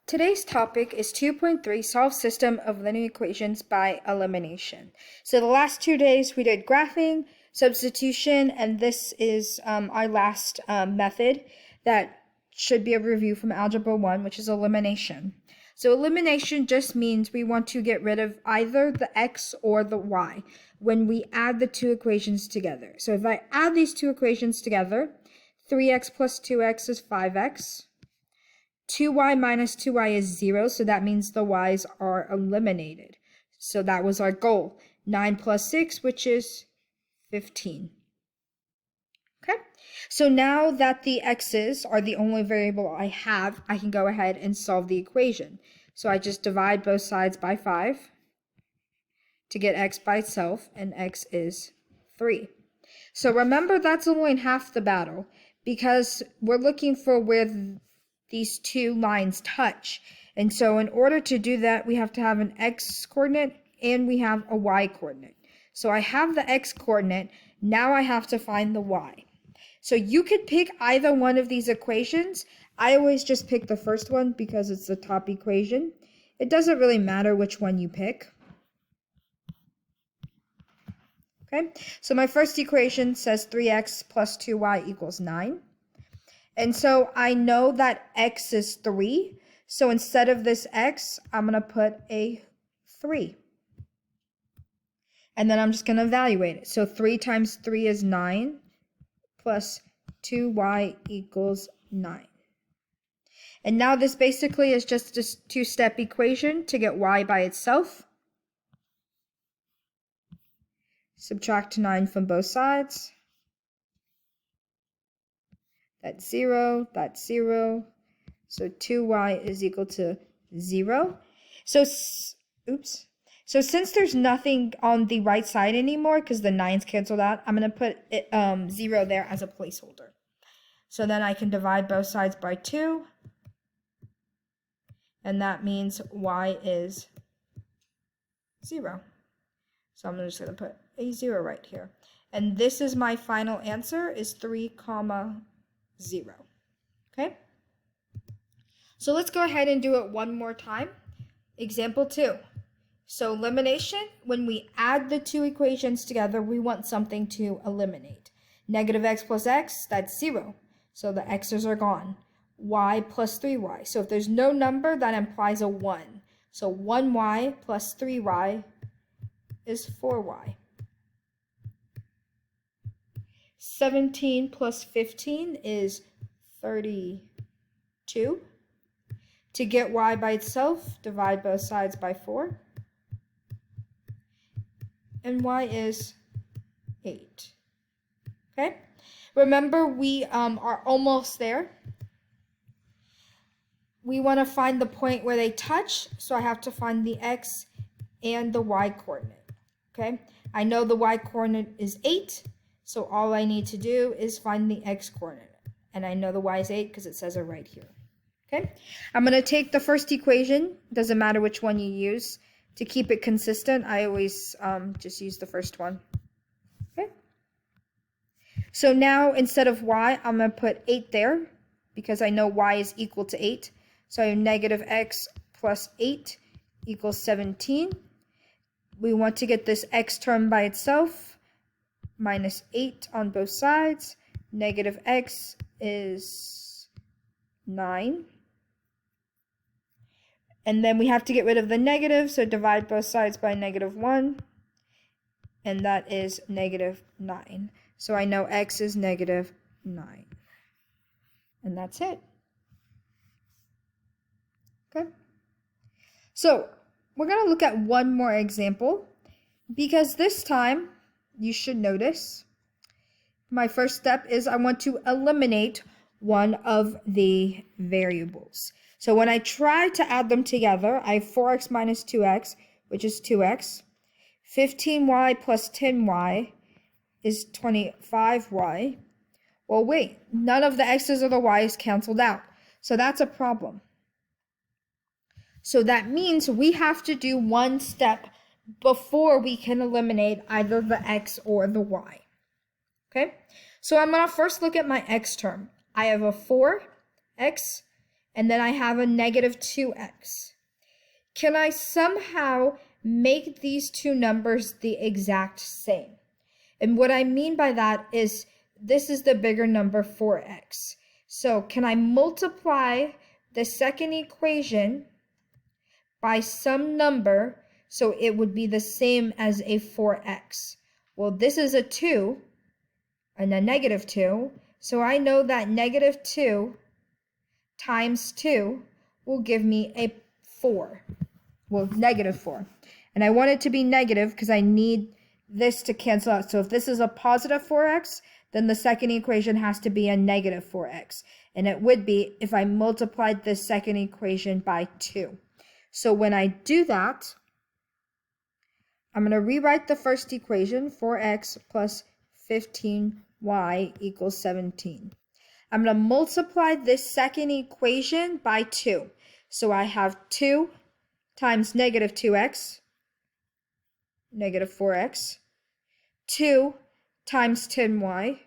Today's topic is 2.3, solve system of linear equations by elimination. So the last 2 days we did graphing, substitution, and this is our last method that should be a review from Algebra 1, which is elimination. So elimination just means we want to get rid of either the x or the y when we add the two equations together. So if I add these two equations together, 3x plus 2x is 5x. 2y minus 2y is 0, so that means the y's are eliminated. So that was our goal. 9 plus 6, which is 15. Okay, so now that the x's are the only variable I have, I can go ahead and solve the equation. So I just divide both sides by 5 to get x by itself, and x is 3. So remember, that's only half the battle, because we're looking for where these two lines touch. And so in order to do that, we have to have an x coordinate and we have a y coordinate. So I have the x coordinate, now I have to find the y. So you could pick either one of these equations. I always just pick the first one because it's the top equation. It doesn't really matter which one you pick. Okay, so my first equation says 3x plus 2y equals 9. And so I know that x is 3. So instead of this x, I'm going to put a 3. And then I'm just going to evaluate it. So 3 times 3 is 9 plus 2y equals 9. And now this basically is just a two-step equation to get y by itself. Subtract 9 from both sides. That's 0, that's 0. So 2y is equal to 0. So since there's nothing on the right side anymore, because the 9's canceled out, I'm going to put it, 0 there as a placeholder. So then I can divide both sides by 2. And that means y is 0. So I'm just going to put a 0 right here. And this is my final answer, is 3, 0. Okay, so let's go ahead and do it one more time. Example 2. So elimination, when we add the two equations together, we want something to eliminate. Negative x plus x, that's 0. So the x's are gone. Y plus 3y. So if there's no number, that implies a 1. So 1y plus 3y is 4y. 17 plus 15 is 32. To get y by itself, divide both sides by 4. And y is 8. Okay? Remember, we are almost there. We want to find the point where they touch, so I have to find the x and the y coordinate. Okay? I know the y coordinate is 8. So all I need to do is find the x coordinate. And I know the y is 8 because it says it right here. Okay, I'm going to take the first equation. Doesn't matter which one you use. To keep it consistent, I always just use the first one. Okay. So now instead of y, I'm going to put 8 there because I know y is equal to 8. So I have negative x plus 8 equals 17. We want to get this x term by itself. Minus 8 on both sides. Negative x is 9. And then we have to get rid of the negative, so divide both sides by negative 1. And that is negative 9. So I know x is negative 9. And that's it. Okay. So we're going to look at one more example, because this time, you should notice, my first step is I want to eliminate one of the variables. So when I try to add them together, I have 4x minus 2x, which is 2x. 15y plus 10y is 25y. Well, wait, none of the x's or the y's canceled out. So that's a problem. So that means we have to do one step before we can eliminate either the x or the y. Okay, so I'm going to first look at my x term. I have a 4x and then I have a negative 2x. Can I somehow make these two numbers the exact same? And what I mean by that is this is the bigger number, 4x. So can I multiply the second equation by some number so it would be the same as a 4x? Well, this is a 2 and a negative 2. So I know that negative 2 times 2 will give me a 4. Well, negative 4. And I want it to be negative because I need this to cancel out. So if this is a positive 4x, then the second equation has to be a negative 4x. And it would be if I multiplied this second equation by 2. So when I do that, I'm going to rewrite the first equation, 4x plus 15y equals 17. I'm going to multiply this second equation by 2. So I have 2 times negative 2x, negative 4x, 2 times 10y,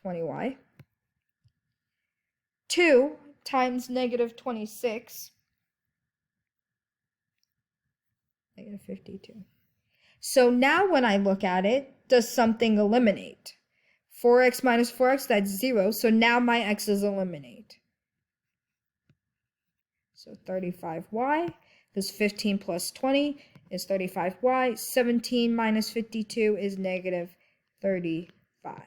20y, 2 times negative 26, negative 52. So now when I look at it, does something eliminate? 4x minus 4x, that's 0. So now my x's eliminate. So 35y, this 15 plus 20 is 35y. 17 minus 52 is negative 35.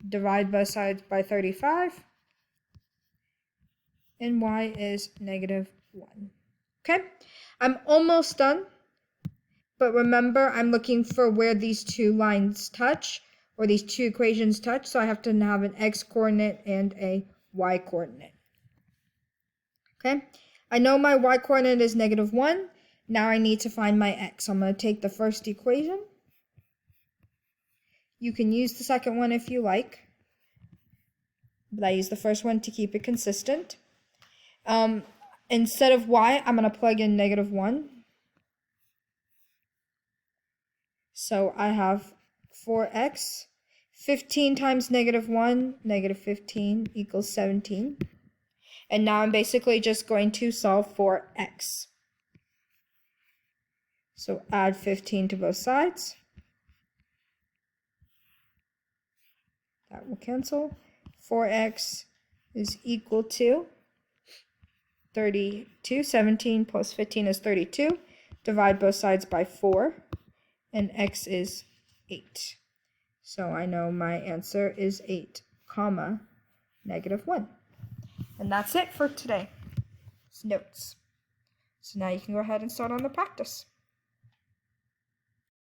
Divide both sides by 35. And y is negative 1. Okay, I'm almost done. But remember, I'm looking for where these two lines touch, or these two equations touch. So I have to have an x-coordinate and a y-coordinate. Okay, I know my y-coordinate is negative 1. Now I need to find my x. I'm going to take the first equation. You can use the second one if you like, but I use the first one to keep it consistent. Instead of y, I'm going to plug in negative 1. So I have 4x. 15 times negative 1, negative 15 equals 17. And now I'm basically just going to solve for x. So add 15 to both sides. That will cancel. 4x is equal to 32. 17 plus 15 is 32. Divide both sides by 4. And x is 8. So I know my answer is 8, comma, negative 1. And that's it for today. It's notes. So now you can go ahead and start on the practice.